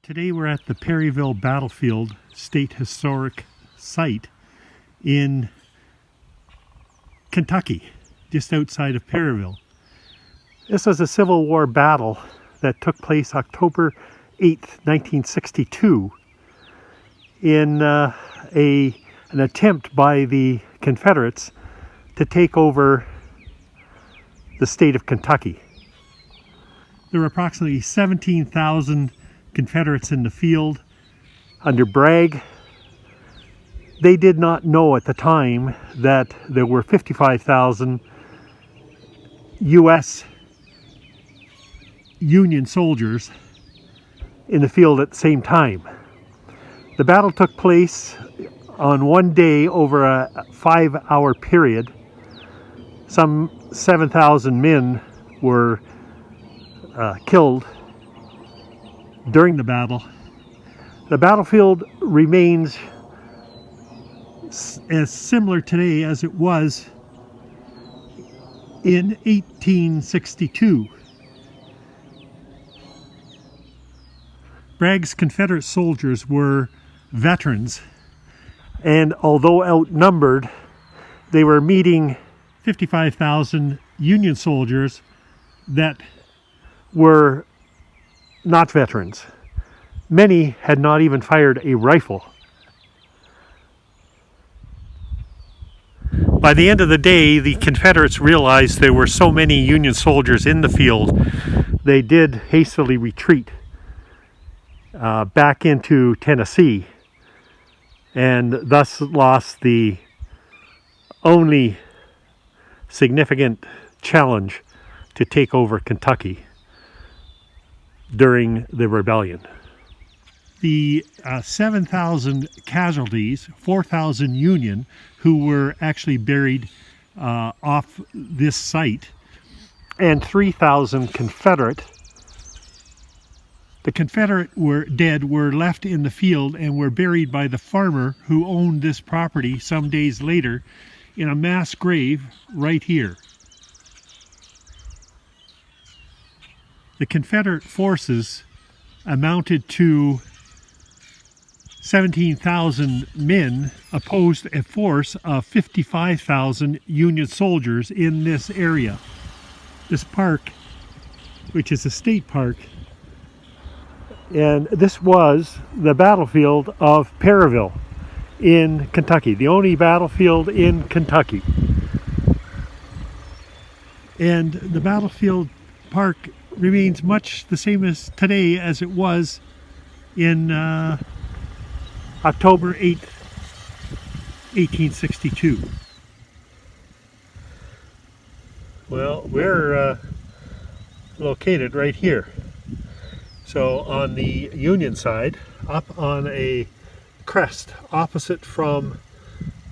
Today we're at the Perryville Battlefield State Historic Site in Kentucky, just outside of Perryville. This was a Civil War battle that took place October 8th, 1962 in an attempt by the Confederates to take over the state of Kentucky. There were approximately 17,000 Confederates in the field under Bragg. They did not know at the time that there were 55,000 U.S. Union soldiers in the field at the same time. The battle took place on one day over a 5-hour period. Some 7,000 men were killed during the battle. The battlefield remains as similar today as it was in 1862. Bragg's Confederate soldiers were veterans, and although outnumbered, they were meeting 55,000 Union soldiers that were not veterans. Many had not even fired a rifle. By the end of the day, the Confederates realized there were so many Union soldiers in the field, they did hastily retreat back into Tennessee, and thus lost the only significant challenge to take over Kentucky during the rebellion. The 7,000 casualties, 4,000 Union, who were actually buried off this site, and 3,000 Confederate. The Confederate were left in the field and were buried by the farmer who owned this property some days later in a mass grave right here. The Confederate forces amounted to 17,000 men, opposed a force of 55,000 Union soldiers in this area. This park, which is a state park, and this was the battlefield of Perryville in Kentucky, the only battlefield in Kentucky. And the battlefield park remains much the same as today as it was in October 8th, 1862. Well, we're located right here. So on the Union side, up on a crest opposite from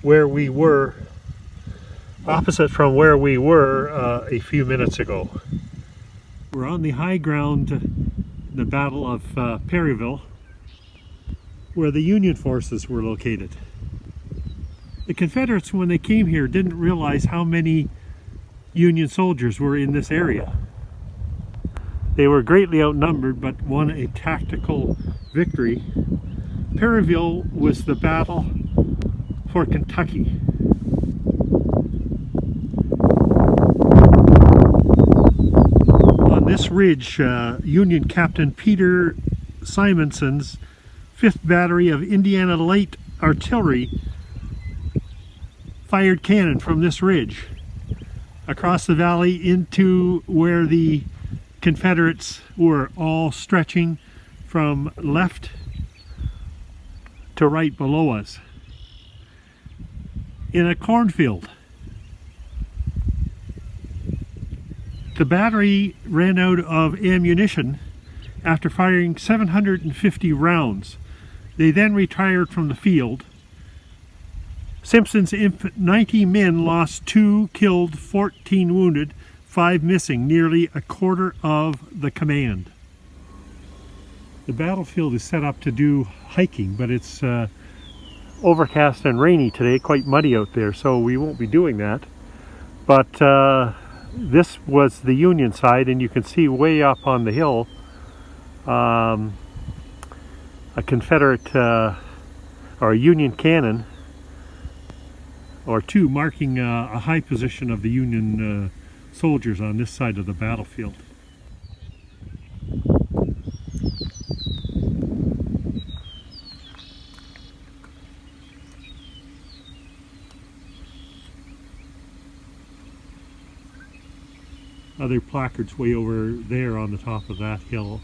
where we were a few minutes ago. We're on the high ground, the Battle of Perryville, where the Union forces were located. The Confederates, when they came here, didn't realize how many Union soldiers were in this area. They were greatly outnumbered, but won a tactical victory. Perryville was the battle for Kentucky. On this ridge, Union Captain Peter Simonson's 5th Battery of Indiana Light Artillery fired cannon from this ridge across the valley into where the Confederates were all stretching from left to right below us in a cornfield. The battery ran out of ammunition after firing 750 rounds. They then retired from the field. Simpson's 90 men lost 2 killed, 14 wounded, 5 missing, nearly a quarter of the command. The battlefield is set up to do hiking, but it's overcast and rainy today, quite muddy out there, so we won't be doing that. But this was the Union side, and you can see way up on the hill a Confederate or a Union cannon, or two, marking a high position of the Union soldiers on this side of the battlefield. Other placards way over there on the top of that hill.